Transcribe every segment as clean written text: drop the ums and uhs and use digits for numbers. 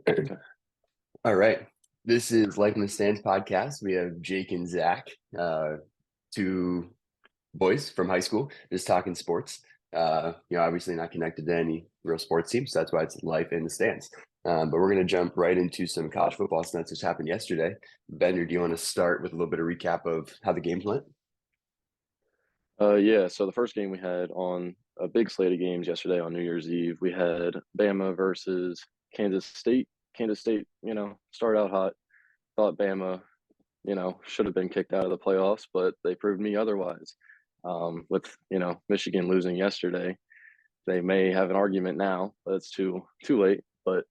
Okay. All right. This is Life in the Stands podcast. We have Jake and Zach, two boys from high school, just talking sports. Obviously not connected to any real sports teams, so that's why it's Life in the Stands. But we're going to jump right into some college football since that just happened yesterday. Bender, do you want to start with a little bit of recap of how the games went? Yeah, so the first game we had on a big slate of games yesterday on New Year's Eve, we had Bama versus Kansas State. Kansas State, started out hot. Thought Bama, should have been kicked out of the playoffs, but they proved me otherwise. With Michigan losing yesterday, they may have an argument now, but it's too late. But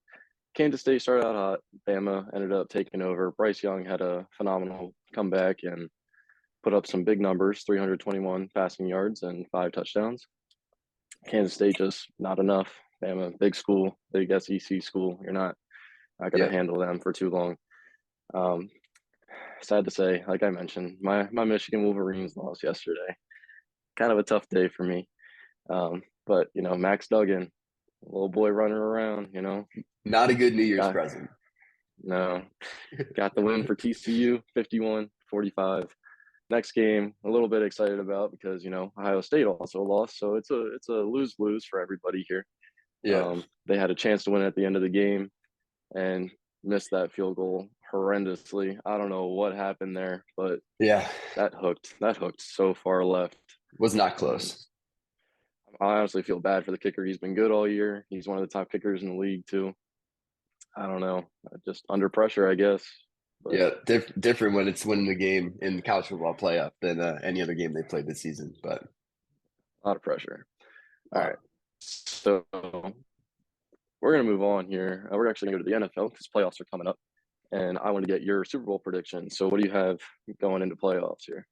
Kansas State started out hot. Bama ended up taking over. Bryce Young had a phenomenal comeback and put up some big numbers, 321 passing yards and 5 touchdowns. Kansas State just not enough. Bama, big school, big SEC school. You're not going to Yep. handle them for too long. Um, Sad to say, like I mentioned, my Michigan Wolverines lost yesterday. Kind of a tough day for me. But Max Duggan, little boy running around, Not a good New Year's got present. no, got the win for TCU, 51-45. Next game, a little bit excited about because Ohio State also lost, so it's a lose-lose for everybody here. Yeah. They had a chance to win at the end of the game and missed that field goal horrendously. I don't know what happened there, but Yeah. that hooked so far left. Was not Um, close. I honestly feel bad for the kicker. He's been good all year. He's one of the top kickers in the league too. I don't know, just under pressure, I guess. But Yeah, different when it's winning the game in the college football playoff than any other game they played this season. But a lot of pressure. All uh, right, so we're gonna move on here. We're actually gonna go to the NFL because playoffs are coming up, and I want to get your Super Bowl prediction. So, what do you have going into playoffs here?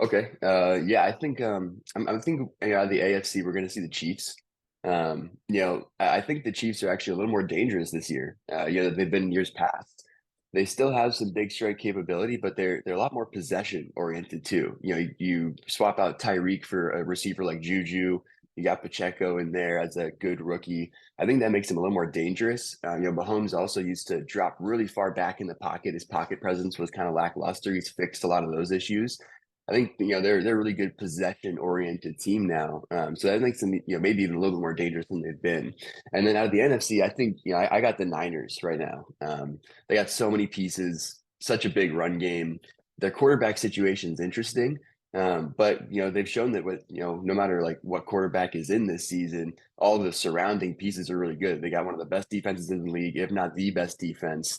okay. Yeah, I think I'm thinking the AFC we're going to see the Chiefs. I think the Chiefs are actually a little more dangerous this year. They've been years past. They still have some big strike capability, but they're a lot more possession oriented too. You swap out Tyreek for a receiver like Juju. You got Pacheco in there as a good rookie. I think that makes him a little more dangerous. Mahomes also used to drop really far back in the pocket. His pocket presence was kind of lackluster. He's fixed a lot of those issues. I think they're a really good possession oriented team now. So that makes them maybe even a little bit more dangerous than they've been. And then out of the NFC, I think I got the Niners right now. They got so many pieces, such a big run game. Their quarterback situation is interesting, but they've shown that with no matter like what quarterback is in this season, all the surrounding pieces are really good. They got one of the best defenses in the league, if not the best defense.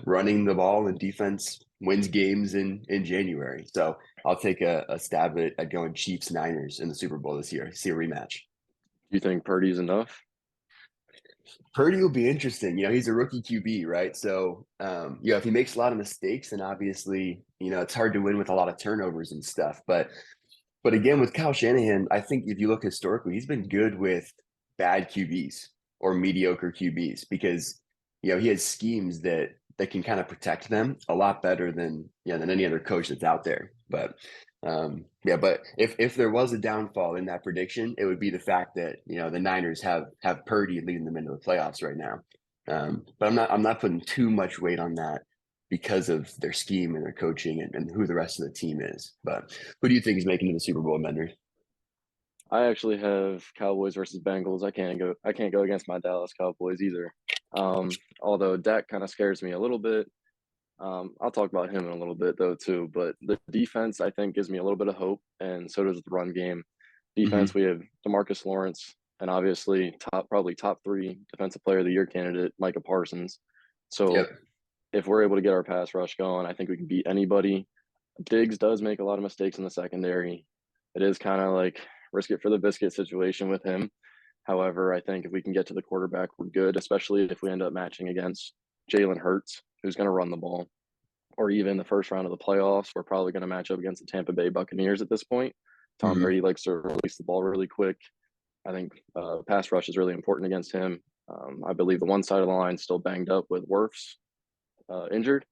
Running the ball and defense wins games in January. So I'll take a stab at going Chiefs Niners in the Super Bowl this year. See a rematch. Do you think Purdy's enough? Purdy will be interesting. He's a rookie QB, right? So, if he makes a lot of mistakes, then obviously, it's hard to win with a lot of turnovers and stuff. But again, with Kyle Shanahan, I think if you look historically, he's been good with bad QBs or mediocre QBs because he has schemes that can kind of protect them a lot better than any other coach that's out there. But if there was a downfall in that prediction, it would be the fact that the Niners have Purdy leading them into the playoffs right now. But I'm not putting too much weight on that because of their scheme and their coaching and who the rest of the team is. But who do you think is making it to the Super Bowl, Bender? I actually have Cowboys versus Bengals. I can't go against my Dallas Cowboys either. Although Dak kind of scares me a little bit. I'll talk about him in a little bit though too. But the defense I think gives me a little bit of hope, and so does the run game. Defense, Hmm. we have Demarcus Lawrence, and obviously probably top three defensive player of the year candidate Micah Parsons. So Yep. if we're able to get our pass rush going, I think we can beat anybody. Diggs does make a lot of mistakes in the secondary. It is kind of like risk it for the biscuit situation with him. However, I think if we can get to the quarterback, we're good, especially if we end up matching against Jalen Hurts, who's going to run the ball, or even the first round of the playoffs. We're probably going to match up against the Tampa Bay Buccaneers at this point. Tom Hmm. Brady likes to release the ball really quick. I think pass rush is really important against him. I believe the one side of the line is still banged up with Wirfs injured.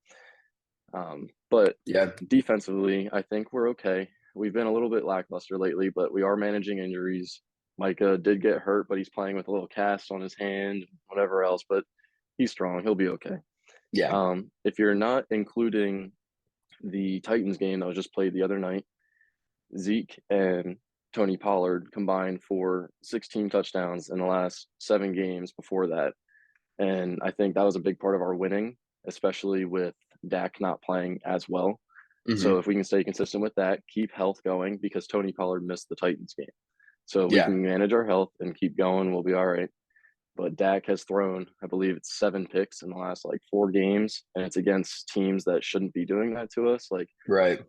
But Yeah. defensively, I think we're okay. We've been a little bit lackluster lately, but we are managing injuries. Micah did get hurt, but he's playing with a little cast on his hand, whatever else. But he's strong. He'll be okay. Yeah. If you're not including the Titans game that was just played the other night, Zeke and Tony Pollard combined for 16 touchdowns in the last 7 games before that. And I think that was a big part of our winning, especially with Dak not playing as well. So Hmm. if we can stay consistent with that, keep health going because Tony Pollard missed the Titans game. So we Yeah. can manage our health and keep going, we'll be all right. But Dak has thrown, I believe it's 7 picks in the last like 4 games, and it's against teams that shouldn't be doing that to us. Like Right.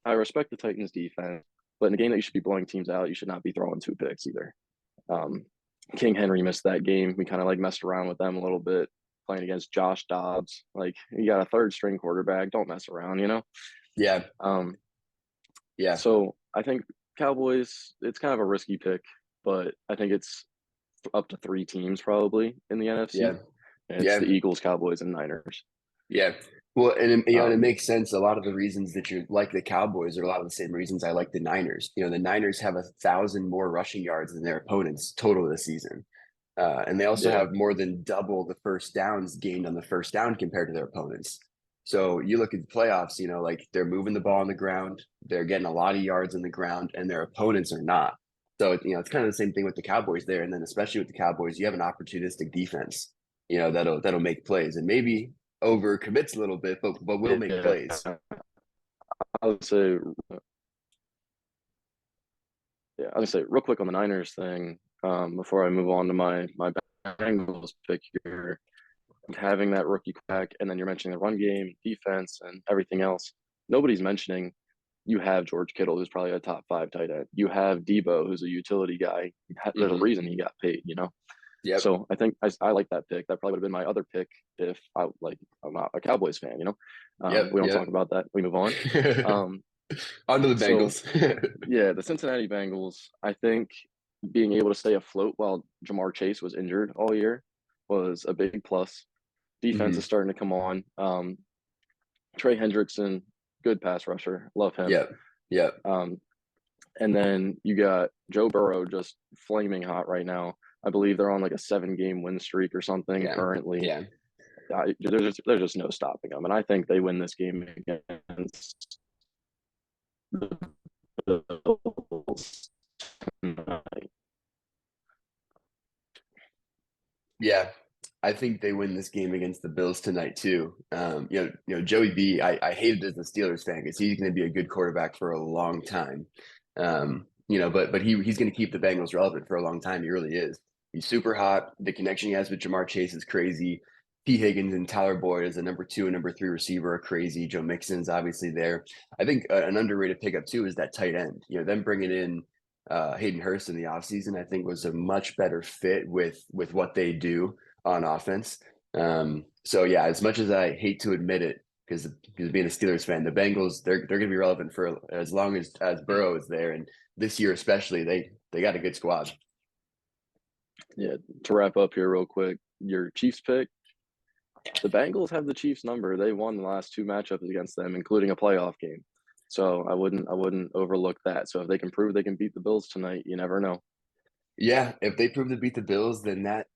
I respect the Titans defense, but in a game that you should be blowing teams out, you should not be throwing 2 picks either. Um, King Henry missed that game. We kind of like messed around with them a little bit playing against Josh Dobbs. Like you got a third string quarterback. Don't mess around. Yeah. Um, Yeah. so I think Cowboys, it's kind of a risky pick, but I think it's up to 3 teams probably in the NFC. Yeah. And it's Yeah. the Eagles, Cowboys, and Niners. Yeah. Well, and it Um, makes sense. A lot of the reasons that you like the Cowboys are a lot of the same reasons I like the Niners. The Niners have 1,000 more rushing yards than their opponents total this season. And they also yeah, have more than double the first downs gained on the first down compared to their opponents. So you look at the playoffs, like they're moving the ball on the ground, they're getting a lot of yards on the ground, and their opponents are not. So, it's kind of the same thing with the Cowboys there. And then especially with the Cowboys, you have an opportunistic defense, that'll make plays and maybe over commits a little bit, but will make yeah. plays. I would say, yeah, I would say real quick on the Niners thing before I move on to my Bengals pick here. Having that rookie quarterback, and then you're mentioning the run game, defense, and everything else. Nobody's mentioning you have George Kittle, who's probably a top 5 tight end. You have Debo, who's a utility guy. There's a Mm-hmm. reason he got paid. Yep. So I think I like that pick. That probably would have been my other pick if I'm not a Cowboys fan. Yep. We don't Yep. talk about that. We move on. Um, On to the so Bengals. yeah, the Cincinnati Bengals. I think being able to stay afloat while Jamar Chase was injured all year was a big plus. Defense Hmm. is starting to come on. Trey Hendrickson, good pass rusher, love him. Yep. Yep. And then you got Joe Burrow just flaming hot right now. I believe they're on like a 7-game win streak or something Yeah. currently. Yeah. There's just no stopping them, and I think they win this game against the Bills tonight. Yeah, I think they win this game against the Bills tonight too. Joey B. I hated as a Steelers fan because he's going to be a good quarterback for a long time. But he's going to keep the Bengals relevant for a long time. He really is. He's super hot. The connection he has with Jamar Chase is crazy. T. Higgins and Tyler Boyd as a number 2 and number 3 receiver are crazy. Joe Mixon's obviously there. I think an underrated pickup too is that tight end. Them bringing in Hayden Hurst in the offseason, I think was a much better fit with what they do on offense. So yeah, as much as I hate to admit it, because being a Steelers fan, the Bengals they're going to be relevant for as long as Burrow is there, and this year especially, they got a good squad. Yeah, to wrap up here real quick, your Chiefs pick. The Bengals have the Chiefs number. They won the last 2 matchups against them, including a playoff game. So I wouldn't overlook that. So if they can prove they can beat the Bills tonight, you never know. Yeah, if they prove to beat the Bills, then that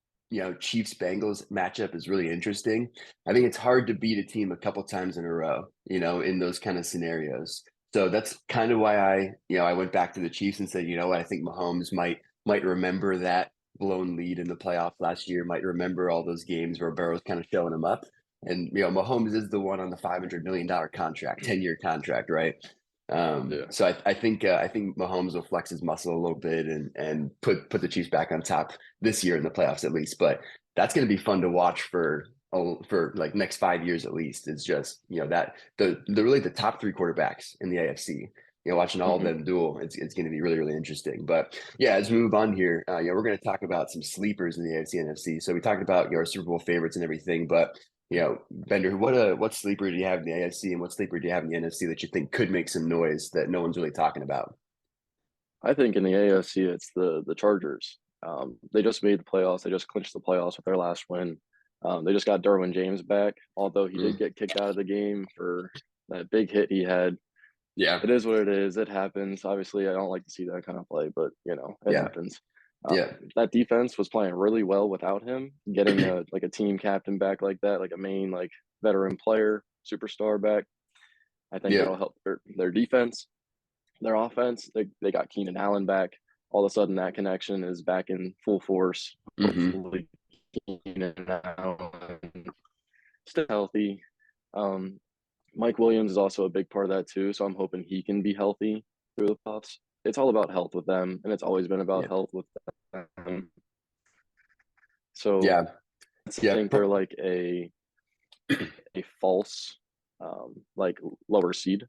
Chiefs Bengals matchup is really interesting. I think it's hard to beat a team a couple times in a row, in those kind of scenarios. So that's kind of why I went back to the Chiefs and said, what, I think Mahomes might remember that blown lead in the playoffs last year, might remember all those games where Burrow's kind of showing him up. And Mahomes is the one on the $500 million contract, 10-year contract, right? Yeah. So I think Mahomes will flex his muscle a little bit and put the Chiefs back on top this year in the playoffs at least. But that's going to be fun to watch for like next 5 years at least. It's just that the really the top 3 quarterbacks in the AFC. Watching all of Mm-hmm. them duel, it's going to be really, really interesting. But yeah, as we move on here, we're going to talk about some sleepers in the AFC and NFC. So we talked about our Super Bowl favorites and everything, but Bender, what sleeper do you have in the AFC and what sleeper do you have in the NFC that you think could make some noise that no one's really talking about? I think in the AFC it's the Chargers. They just made the playoffs. They just clinched the playoffs with their last win. They just got Derwin James back, although he did Mm. get kicked out of the game for that big hit he had. Yeah, It is what it is. It happens. Obviously, I don't like to see that kind of play, but it yeah, happens. Yeah. That defense was playing really well without him. Getting a team captain back like that, like a main like veteran player, superstar back, I think Yeah. that'll help their defense, their offense. They got Keenan Allen back. All of a sudden, that connection is back in full force. Hmm. Hopefully, Keenan Allen still healthy. Um, Mike Williams is also a big part of that too, so I'm hoping he can be healthy through the playoffs. It's all about health with them, and it's always been about Yeah. health with them. So Yeah. I Yeah. think they're like a false, like lower seed.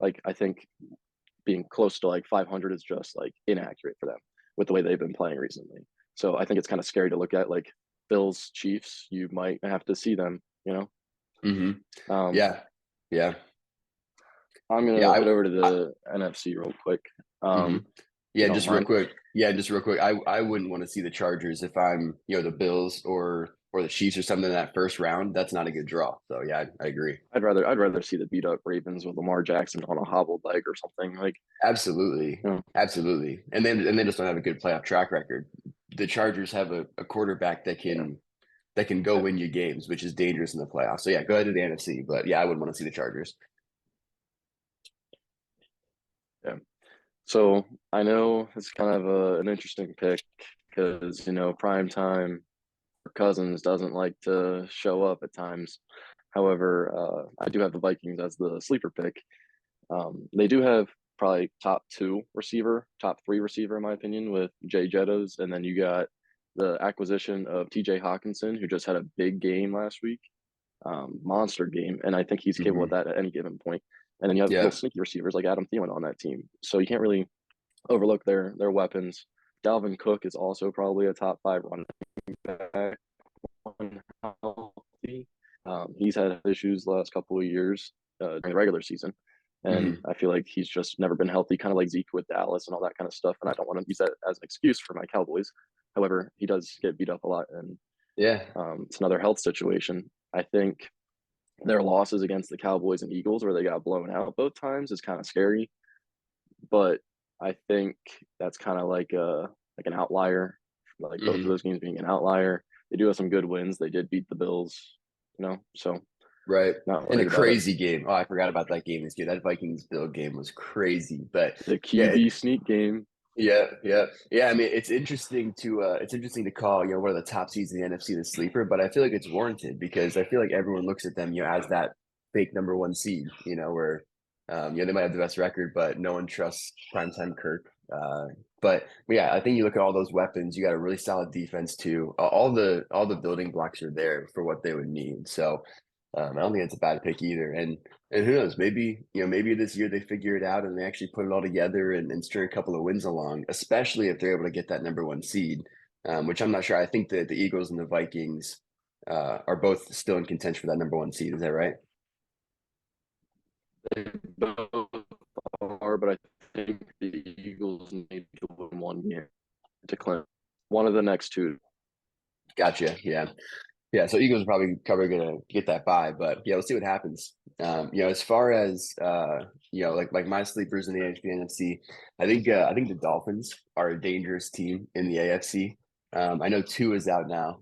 Like I think being close to like 500 is just like inaccurate for them with the way they've been playing recently. So I think it's kind of scary to look at like Bills, Chiefs. You might have to see them. Hmm. Um, Yeah. Yeah. I'm Yeah. gonna head over to the NFC real quick. Hmm. If you Yeah, don't just real mind. quick. Yeah, just real quick. I wouldn't want to see the Chargers if I'm, the Bills or the Chiefs or something in that first round. That's not a good draw. So yeah, I agree. I'd rather see the beat up Ravens with Lamar Jackson on a hobbled leg or something like. Absolutely. You know, Absolutely. And they just don't have a good playoff track record. The Chargers have a quarterback yeah, that can go win you games, which is dangerous in the playoffs. So yeah, go ahead to the NFC. But yeah, I wouldn't want to see the Chargers. yeah. So I know it's kind of an interesting pick because prime time Cousins doesn't like to show up at times. However, I do have the Vikings as the sleeper pick. They do have probably top three receiver in my opinion with Jay Jettas, and then you got the acquisition of T.J. Hawkinson, who just had a big game last week, monster game, and I think he's capable of Hmm. that at any given point. And then you have little Yeah. sneaky receivers like Adam Thielen on that team, so you can't really overlook their weapons. Dalvin Cook is also probably a top five running back when healthy. He's had issues the last couple of years during the regular season, and Hmm. I feel like he's just never been healthy, kind of like Zeke with Dallas and all that kind of stuff. And I don't want to use that as an excuse for my Cowboys. However, he does get beat up a lot, and Yeah. it's another health situation. I think their losses against the Cowboys and Eagles, where they got blown out both times, is kind of scary. But I think that's kind of like an outlier, like both of Hmm. those games being an outlier. They do have some good wins. They did beat the Bills, so Right. not And a worried about it. crazy game. Oh, I forgot about that game this year. That Vikings Bill game was crazy. But The yeah, QB sneak game. yeah. I mean, it's interesting to call, one of the top seeds in the NFC the sleeper, but I feel like it's warranted because I feel like everyone looks at them, as that fake number one seed, where they might have the best record, but no one trusts primetime Kirk. But yeah, I think you look at all those weapons, you got a really solid defense too. All the building blocks are there for what they would need. So I don't think it's a bad pick either. And who knows, maybe this year they figure it out and they actually put it all together and string a couple of wins along, especially if they're able to get that number one seed, which I'm not sure. I think that the Eagles and the Vikings are both still in contention for that number one seed. Is that right? They both are, but I think the Eagles need to win one game to clinch one of the next two. Gotcha. Yeah. Yeah, so Eagles are probably gonna get that bye, but yeah, we'll see what happens. As far as like my sleepers in the AFC and NFC, I think the Dolphins are a dangerous team in the AFC. I know Tua is out now.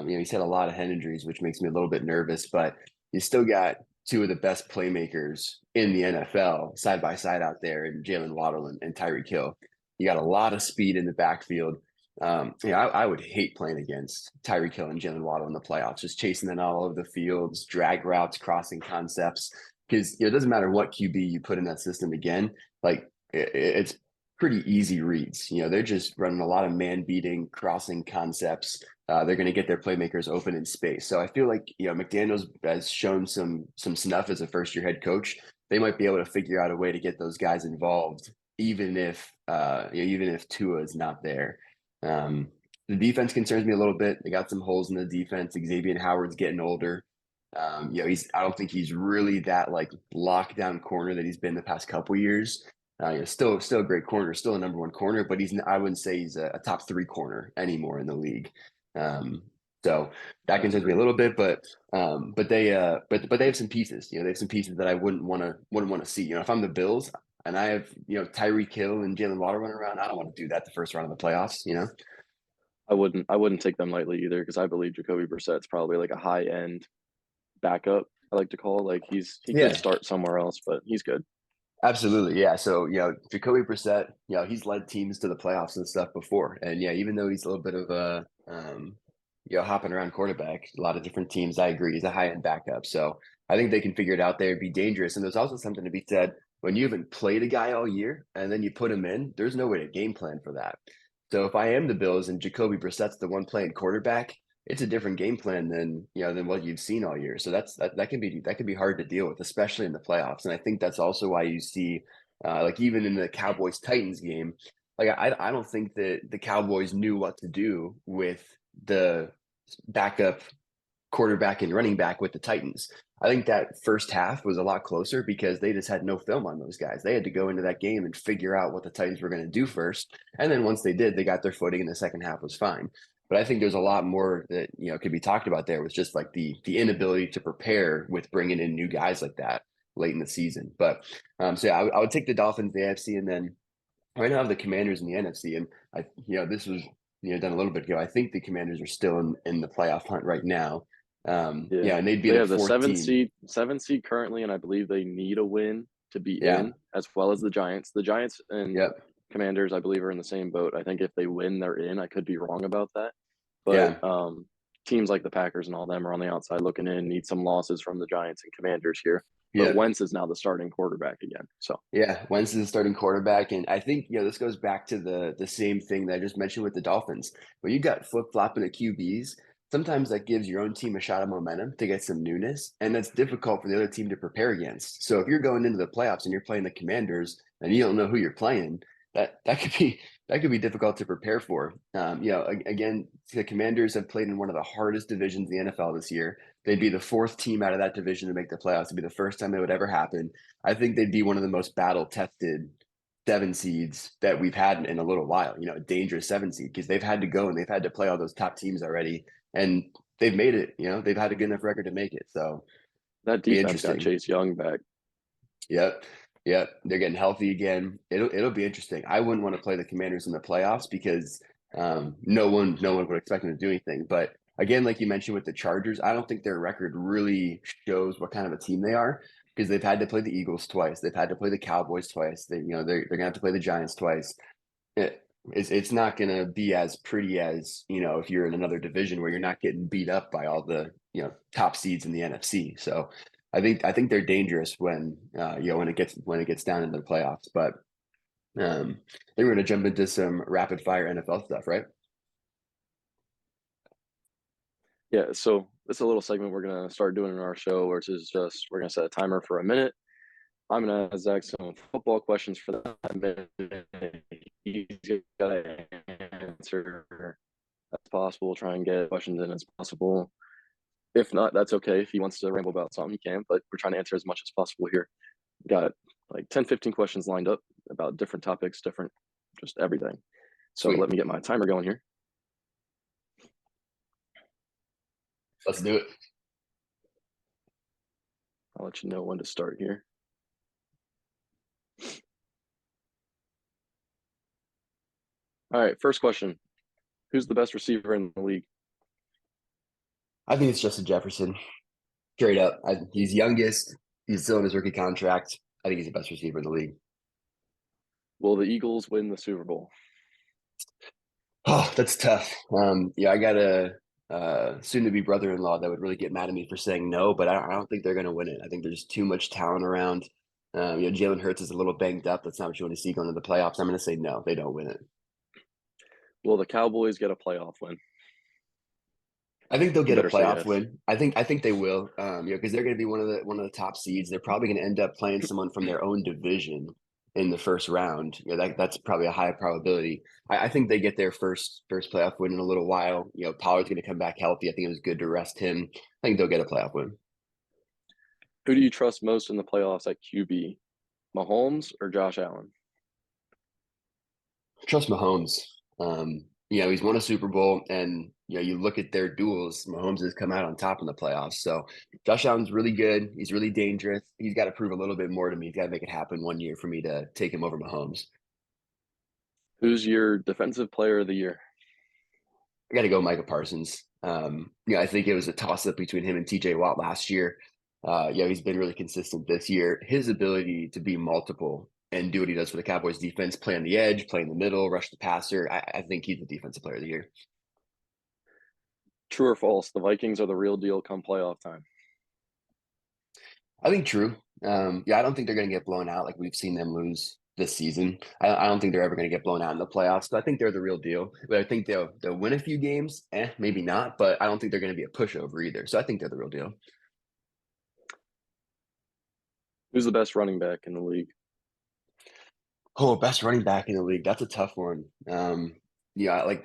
He's had a lot of head injuries, which makes me a little bit nervous, but you still got two of the best playmakers in the NFL side by side out there, in Jalen Waddle and Tyreek Hill. You got a lot of speed in the backfield. I would hate playing against Tyreek Hill and Jalen Waddle in the playoffs, just chasing them all over the fields, drag routes, crossing concepts. Because it doesn't matter what QB you put in that system again, like it's pretty easy reads. They're just running a lot of man beating, crossing concepts. They're going to get their playmakers open in space. So I feel like McDaniels has shown some snuff as a first year head coach. They might be able to figure out a way to get those guys involved, even if Tua is not there. Um, the defense concerns me a little bit. They got some holes in the defense. Xavier Howard's getting older. I don't think he's really that like lockdown corner that he's been the past couple years. Still a great corner, still a number one corner, but I wouldn't say he's a top three corner anymore in the league. Um, so that I concerns me a agree. little bit, but they have some pieces. They have some pieces that I wouldn't want to see. If I'm the Bills and I have Tyreek Hill and Jalen Waddle running around, I don't want to do that the first round of the playoffs. I wouldn't take them lightly either because I believe Jacoby Brissett's probably like a high end backup. I like to call like he could Yeah, start somewhere else, but he's good. absolutely. Yeah. So, Jacoby Brissett, he's led teams to the playoffs and stuff before. And yeah, even though he's a little bit of a, hopping around quarterback, a lot of different teams, I agree, he's a high end backup. So I think they can figure it out there, be dangerous. And there's also something to be said when you haven't played a guy all year and then you put him in, there's no way to game plan for that. So if I am the Bills and Jacoby Brissett's the one playing quarterback, it's a different game plan than what you've seen all year. So that can be hard to deal with, especially in the playoffs. And I think that's also why you see, like even in the Cowboys Titans game, like I don't think that the Cowboys knew what to do with the backup quarterback and running back with the Titans. I think that first half was a lot closer because they just had no film on those guys. They had to go into that game and figure out what the Titans were going to do first. And then once they did, they got their footing and the second half was fine. But I think there's a lot more that, could be talked about there with just like the inability to prepare with bringing in new guys like that late in the season. But so yeah, I would take the Dolphins, the AFC, and then right now I have the Commanders in the NFC. And this was, done a little bit ago. I think the Commanders are still in the playoff hunt right now. Yeah. And they'd be They the have the fourth seventh team. seed, seventh seed currently, and I believe they need a win to be Yeah. in, as well as the Giants. The Giants and Yep. Commanders, I believe, are in the same boat. I think if they win, they're in. I could be wrong about that, but Yeah. teams like the Packers and all them are on the outside looking in. Need some losses from the Giants and Commanders here, but Yep. Wentz is now the starting quarterback again. So Yeah. Wentz is the starting quarterback. And I think, this goes back to the same thing that I just mentioned with the Dolphins. When you got flip-flopping the QBs, sometimes that gives your own team a shot of momentum to get some newness. And that's difficult for the other team to prepare against. So if you're going into the playoffs and you're playing the Commanders and you don't know who you're playing, that could be difficult to prepare for. Again, the Commanders have played in one of the hardest divisions in the NFL this year. They'd be the fourth team out of that division to make the playoffs. It'd be the first time it would ever happen. I think they'd be one of the most battle tested seven seeds that we've had in a little while, a dangerous seven seed because they've had to go and they've had to play all those top teams already and they've made it, they've had a good enough record to make it. So that be defense got interesting. Chase Young back. Yep. Yep. They're getting healthy again. It'll be interesting. I wouldn't want to play the Commanders in the playoffs because no one would expect them to do anything. But again, like you mentioned with the Chargers, I don't think their record really shows what kind of a team they are because they've had to play the Eagles twice. They've had to play the Cowboys twice. They're gonna have to play the Giants twice. It's not gonna be as pretty as, if you're in another division where you're not getting beat up by all the, top seeds in the NFC. So I think they're dangerous when it gets down into the playoffs. But I think we're gonna jump into some rapid fire NFL stuff, right? Yeah, so this is a little segment we're gonna start doing in our show, which is just we're gonna set a timer for a minute. I'm gonna ask Zach some football questions for that minute. He's gotta answer as possible, try and get questions in as possible. If not, that's okay. If he wants to ramble about something, he can, but we're trying to answer as much as possible here. We got like 10, 15 questions lined up about different topics, different, just everything. So Sweet. let me get my timer going here. Let's do it. I'll let you know when to start here. All right, first question. Who's the best receiver in the league? I think it's Justin Jefferson. Straight up. He's youngest. He's still in his rookie contract. I think he's the best receiver in the league. Will the Eagles win the Super Bowl? Oh, that's tough. I got a soon-to-be brother-in-law that would really get mad at me for saying no, but I don't think they're going to win it. I think there's too much talent around. Jalen Hurts is a little banged up. That's not what you want to see going to the playoffs. I'm going to say no, they don't win it. Will the Cowboys get a playoff win? I think they'll You get a better say playoff yes. win. I think they will. Because they're going to be one of the top seeds. They're probably going to end up playing someone from their own division in the first round. That's probably a high probability. I think they get their first playoff win in a little while. Pollard's going to come back healthy. I think it was good to rest him. I think they'll get a playoff win. Who do you trust most in the playoffs at QB? Mahomes or Josh Allen? Trust Mahomes. He's won a Super Bowl, and you look at their duels. Mahomes has come out on top in the playoffs. So Josh Allen's really good. He's really dangerous. He's got to prove a little bit more to me. He's got to make it happen one year for me to take him over Mahomes. Who's your defensive player of the year? I got to go Micah Parsons. I think it was a toss up between him and TJ Watt last year. He's been really consistent this year. His ability to be multiple and do what he does for the Cowboys defense, play on the edge, play in the middle, rush the passer. I think he's the defensive player of the year. True or false? The Vikings are the real deal come playoff time. I think true. I don't think they're going to get blown out like we've seen them lose this season. I don't think they're ever going to get blown out in the playoffs. But I think they're the real deal. But I think they'll win a few games. Maybe not. But I don't think they're going to be a pushover either. So I think they're the real deal. Who's the best running back in the league? Oh, best running back in the league. That's a tough one. Like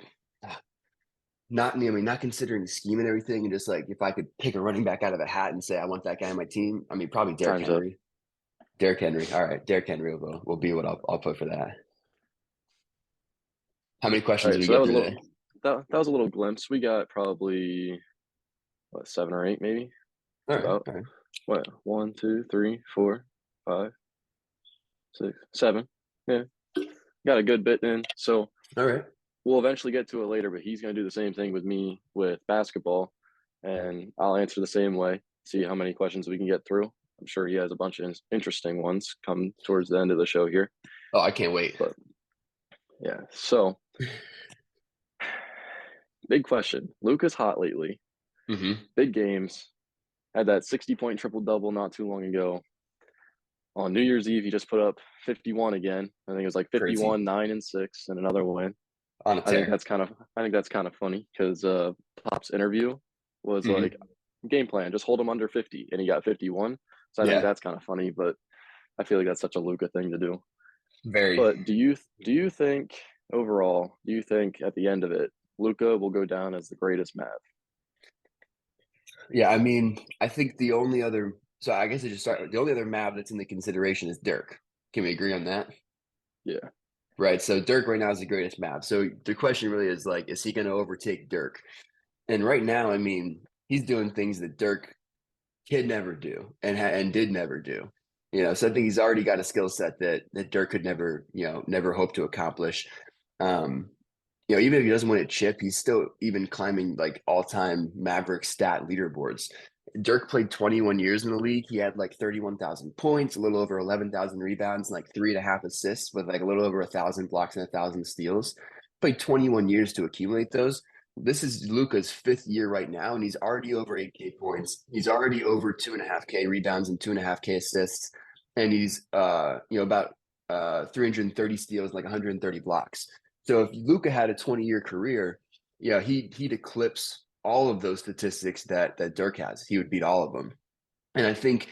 not considering the scheme and everything, and just like if I could pick a running back out of a hat and say I want that guy on my team, I mean probably Derrick Time's up. Henry. Derrick Henry. All right, Derrick Henry will be what I'll put for that. How many All questions did right, we so that get was a through little today? that was a little glimpse. We got probably what, 7 or 8 maybe. All It's right, about all right, what, 1, 2, 3, 4, 5, 6, 7. Yeah, got a good bit in. So all right. we'll eventually get to it later, but he's going to do the same thing with me with basketball, and I'll answer the same way. See how many questions we can get through. I'm sure he has a bunch of interesting ones come towards the end of the show here. Oh, I can't wait. But yeah, so big question. Luka's hot lately. Mm-hmm. Big games. Had that 60-point triple double not too long ago. On New Year's Eve, he just put up 51 again. I think it was like Crazy 51, 9 and 6, and another win. on a I think tear. that's kind of I think that's kind of funny because Pop's interview was like Mm-hmm. game plan, just hold him under 50, and he got 51. So I think Yeah, that's kind of funny, but I feel like that's such a Luka thing to do. very. But do you think overall, do you think at the end of it, Luka will go down as the greatest Mav? Yeah, I mean, I think the only other. So I guess I just start. The only other map that's in the consideration is Dirk. Can we agree on that? Yeah. Right. So Dirk right now is the greatest map. So the question really is like, is he going to overtake Dirk? And right now, I mean, he's doing things that Dirk could never do and did never do. So I think he's already got a skill set that Dirk could never, never hope to accomplish. Um, even if he doesn't win a chip, he's still even climbing like all-time Maverick stat leaderboards. Dirk played 21 years in the league. He had like 31,000 points, a little over 11,000 rebounds, and like 3.5 assists with like a little over 1,000 blocks and 1,000 steals. Played 21 years to accumulate those. This is Luka's fifth year right now, and he's already over 8K points. He's already over 2.5K rebounds and 2.5K assists. And he's about 330 steals, like 130 blocks. So if Luka had a 20-year career, he'd eclipse all of those statistics that Dirk has. He would beat all of them. And I think,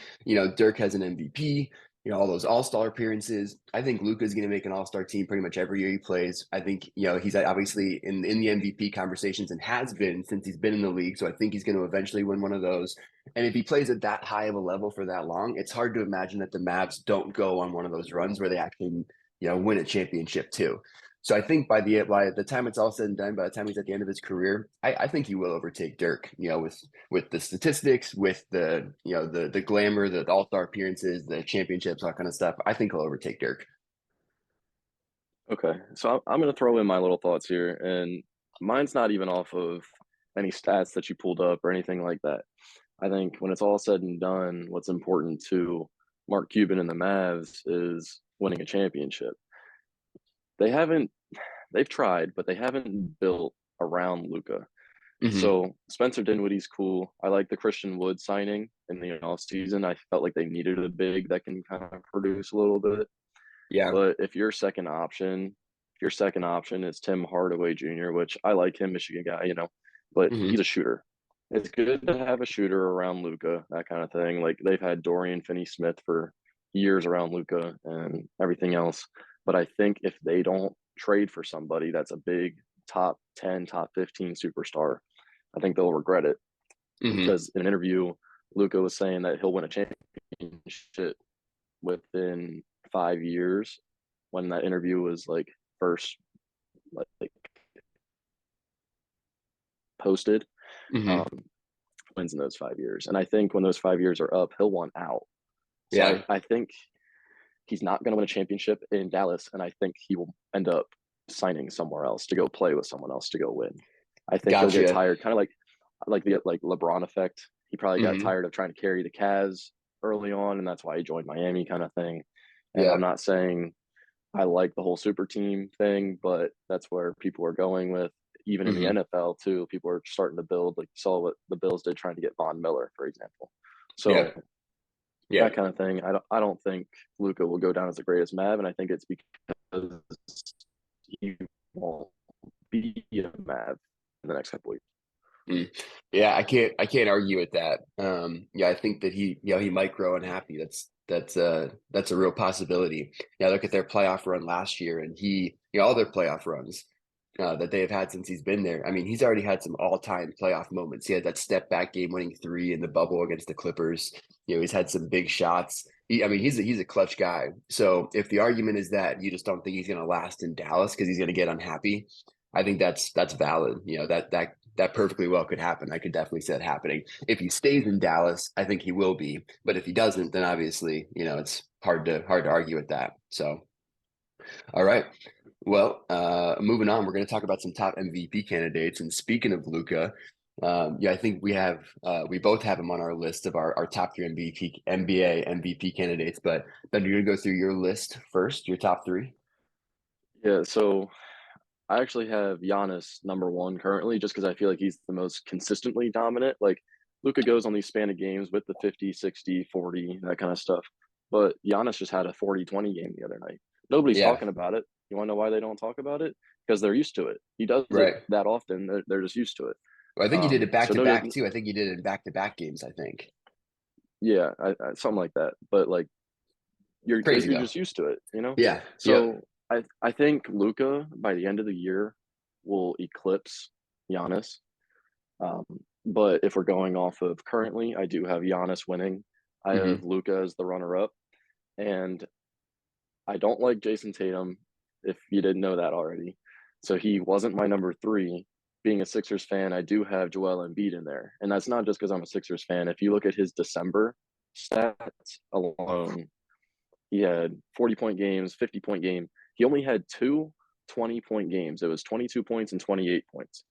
Dirk has an MVP, all those all-star appearances. I think Luka's going to make an all-star team pretty much every year he plays. I think, he's obviously in the MVP conversations and has been since he's been in the league. So I think he's going to eventually win one of those. And if he plays at that high of a level for that long, it's hard to imagine that the Mavs don't go on one of those runs where they actually, win a championship too. So I think by the time it's all said and done, by the time he's at the end of his career, I think he will overtake Dirk, with the statistics, with the glamour, the all-star appearances, the championships, all that kind of stuff. I think he'll overtake Dirk. Okay. So I'm going to throw in my little thoughts here, and mine's not even off of any stats that you pulled up or anything like that. I think when it's all said and done, what's important to Mark Cuban and the Mavs is winning a championship. They haven't, they've tried, but they haven't built around Luka. Mm-hmm. So Spencer Dinwiddie's cool. I like the Christian Wood signing in the off season. I felt like they needed a big that can kind of produce a little bit. Yeah. But if your second option is Tim Hardaway Jr., which I like him, Michigan guy, but Mm-hmm. he's a shooter. It's good to have a shooter around Luca, that kind of thing. Like they've had Dorian Finney-Smith for years around Luca and everything else. But I think if they don't trade for somebody that's a big top 10, top 15 superstar, I think they'll regret it. Mm-hmm. Because in an interview, Luca was saying that he'll win a championship within 5 years when that interview was like first like posted. Mm-hmm. Um, wins in those 5 years, and I think when those 5 years are up, he'll want out. So Yeah. I think he's not going to win a championship in Dallas, and I think he will end up signing somewhere else to go play with someone else to go win. I think he'll get Gotcha. tired, kind of like the LeBron effect. He probably got Hmm. tired of trying to carry the Cavs early on, and that's why he joined Miami, kind of thing. And I'm Yeah. not saying I like the whole super team thing, but that's where people are going with. Even in the Hmm. NFL too, people are starting to build. Like you saw what the Bills did trying to get Von Miller, for example. Yeah. So Yeah. that kind of thing. I don't think Luca will go down as the greatest Mav, and I think it's because he won't be a Mav in the next couple weeks. Mm. Yeah, I can't argue with that. Yeah, I think that he might grow unhappy. That's a real possibility. Yeah, look at their playoff run last year, and all their playoff runs that they have had since he's been there. I mean, he's already had some all-time playoff moments. He had that step back game-winning three in the bubble against the Clippers. He's had some big shots. I mean, he's a clutch guy. So if the argument is that you just don't think he's going to last in Dallas because he's going to get unhappy, I think that's valid. That perfectly well could happen. I could definitely see that happening. If he stays in Dallas, I think he will be. But if he doesn't, then obviously, it's hard to argue with that. So, all right. Well, moving on, we're going to talk about some top MVP candidates. And speaking of Luca, yeah, I think we both have him on our list of our top three NBA MVP candidates. But then you're going to go through your list first, your top three. Yeah, so I actually have Giannis number one currently, just because I feel like he's the most consistently dominant. Like Luca goes on these span of games with the 50, 60, 40, that kind of stuff. But Giannis just had a 40-20 game the other night. Nobody's Yeah, talking about it. You want to know why they don't talk about it? Because they're used to it. He does it right. that often. They're just used to it. Well, I think you did it back So to no, back too. I think you did it in back to back games, I think. yeah, something like that. But like Crazy you're though. just used to it, you know. Yeah. Yep. So I think Luca by the end of the year will eclipse Giannis. Um, but if we're going off of currently, I do have Giannis winning. I have Hmm. Luca as the runner up, and I don't like Jason Tatum. If you didn't know that already, so he wasn't my number three. Being a Sixers fan, I do have Joel Embiid in there, and that's not just because I'm a Sixers fan. If you look at his December stats alone, he had 40-point games, 50-point game. He only had two 20-point games. It was 22 points and 28 points.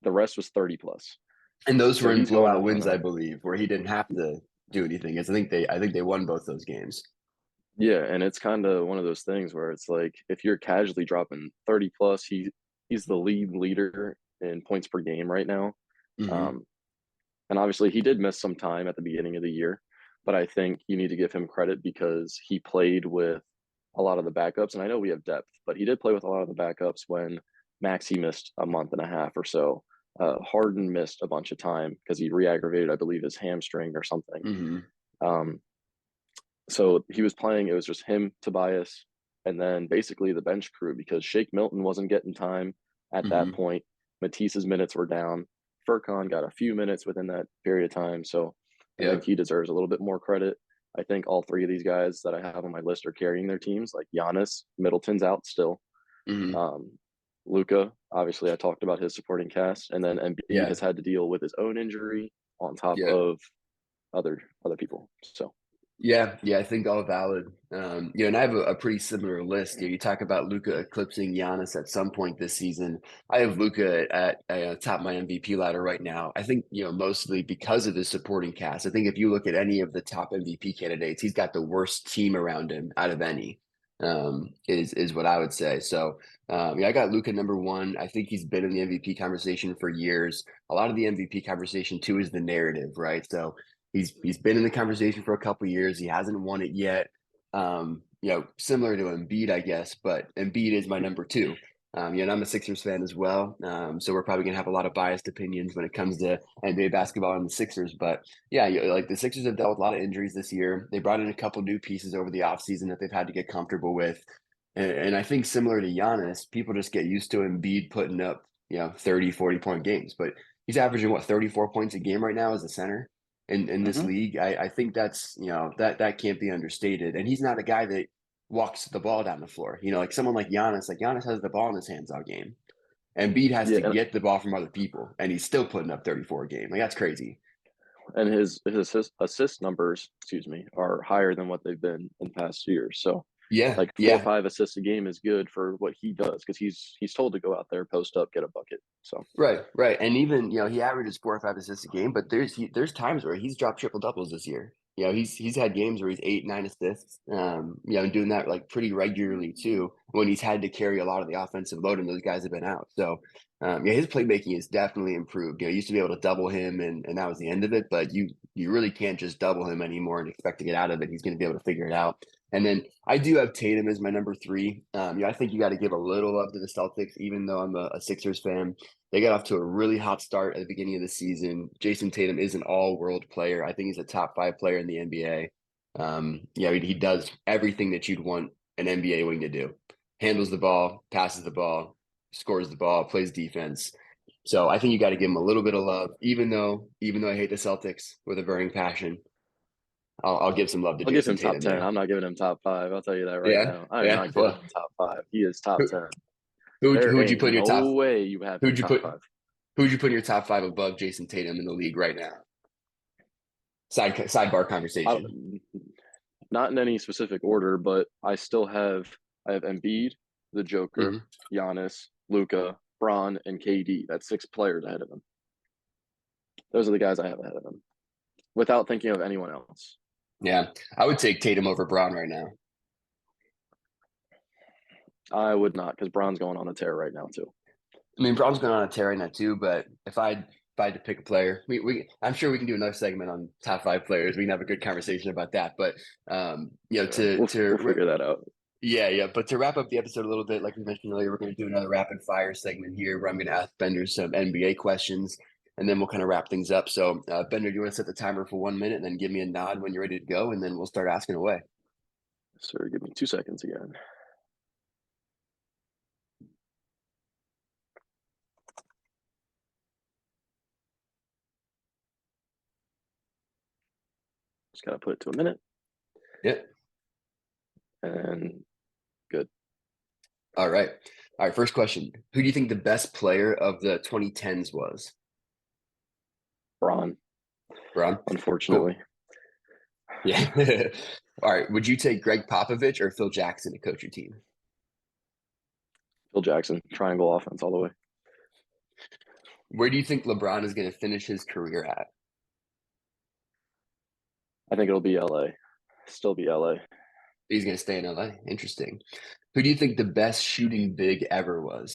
The rest was 30 plus. And those So were in he's going blowout off on wins, a I believe, where he didn't have to do anything. I think they won both those games. yeah, and it's kind of one of those things where it's like if you're casually dropping 30 plus, he's the leader in points per game right now. Hmm. Um, and obviously he did miss some time at the beginning of the year, but I think you need to give him credit because he played with a lot of the backups. And I know we have depth, but he did play with a lot of the backups when Maxey missed a month and a half or so. Harden missed a bunch of time because he re-aggravated, I believe, his hamstring or something. Hmm. Um, so he was playing. It was just him, Tobias, and then basically the bench crew because Shake Milton wasn't getting time at that Hmm. point. Matisse's minutes were down. Furkan got a few minutes within that period of time. So I think Yep. he deserves a little bit more credit. I think all three of these guys that I have on my list are carrying their teams. Like Giannis, Middleton's out still. Hmm. Um, Luca, obviously, I talked about his supporting cast, and then Embiid Yeah. has had to deal with his own injury on top Yeah. of other people. So Yeah, yeah, I think all valid. And I have a pretty similar list. You talk about Luca eclipsing Giannis at some point this season. I have Luca at top of my MVP ladder right now. I think mostly because of his supporting cast. I think if you look at any of the top MVP candidates, he's got the worst team around him out of any. Is what I would say. So yeah, I got Luca number one. I think he's been in the MVP conversation for years. A lot of the MVP conversation too is the narrative, right? So he's been in the conversation for a couple years. He hasn't won it yet. Similar to Embiid, I guess, but Embiid is my number two. And I'm a Sixers fan as well. So we're probably gonna have a lot of biased opinions when it comes to NBA basketball and the Sixers. But yeah, like the Sixers have dealt with a lot of injuries this year. They brought in a couple new pieces over the offseason that they've had to get comfortable with. And I think similar to Giannis, people just get used to Embiid putting up, 30, 40-point games. But he's averaging what, 34 points a game right now as a center in this mhm. league. I think that's that can't be understated. And he's not a guy that walks the ball down the floor. Like someone like Giannis has the ball in his hands all game. And Embiid has Yeah, to and get the ball from other people, and he's still putting up 34 a game. Like that's crazy. his assist numbers, excuse me, are higher than what they've been in past years. So Yeah, Like 4 or yeah. 5 assists a game is good for what he does because he's told to go out there, post up, get a bucket. So Right, right. And even, he averages 4 or 5 assists a game, but there's times where he's dropped triple doubles this year. He's had games where he's 8, 9 assists, and doing that like pretty regularly too, when he's had to carry a lot of the offensive load and those guys have been out. So yeah, his playmaking has definitely improved. You used to be able to double him and that was the end of it, but you really can't just double him anymore and expect to get out of it. He's going to be able to figure it out. And then I do have Tatum as my number three. I think you got to give a little love to the Celtics, even though I'm a Sixers fan. They got off to a really hot start at the beginning of the season. Jason Tatum is an all-world player. I think he's a top 5 player in the NBA. He does everything that you'd want an NBA wing to do. Handles the ball, passes the ball, scores the ball, plays defense. So I think you got to give him a little bit of love, even though I hate the Celtics with a burning passion. I'll give some love to I'll give Jason him top Tatum 10. there. I'm not giving him top 5. I'll tell you that right Yeah, now. I'm yeah. not giving Well, him top 5. He is top who 10. who There would you ain't put in your no top? way you have him Who'd you top put? 5. Who'd you put in your top 5 above Jason Tatum in the league right now? Sidebar I, conversation. not in any specific order, but I have Embiid, the Joker, Hmm. Giannis, Luca, Braun, and KD. That's 6 players ahead of him. Those are the guys I have ahead of him, without thinking of anyone else. Yeah, I would take Tatum over Braun right now. I would not, because Braun's going on a tear right now too. I mean, Braun's going on a tear right now too, but if I had to pick a player, I'm sure we can do another segment on top 5 players. We can have a good conversation about that. But Yeah, we'll figure that out. yeah, yeah. But to wrap up the episode a little bit, like we mentioned earlier, we're going to do another rapid fire segment here where I'm going to ask Bender some NBA questions, and then we'll kind of wrap things up. So, Bender, do you want to set the timer for 1 minute, and then give me a nod when you're ready to go, and then we'll start asking away. Sir, give me 2 seconds again. Just gotta put it to a minute, Yep. and good. All right. All right. First question: who do you think the best player of the 2010s was? Braun, Braun. unfortunately. Cool. Yeah. All right. Would you take Greg Popovich or Phil Jackson to coach your team? Phil Jackson, triangle offense all the way. Where do you think LeBron is going to finish his career at? I think it'll be LA. Still be LA. He's going to stay in LA. Interesting. Who do you think the best shooting big ever was?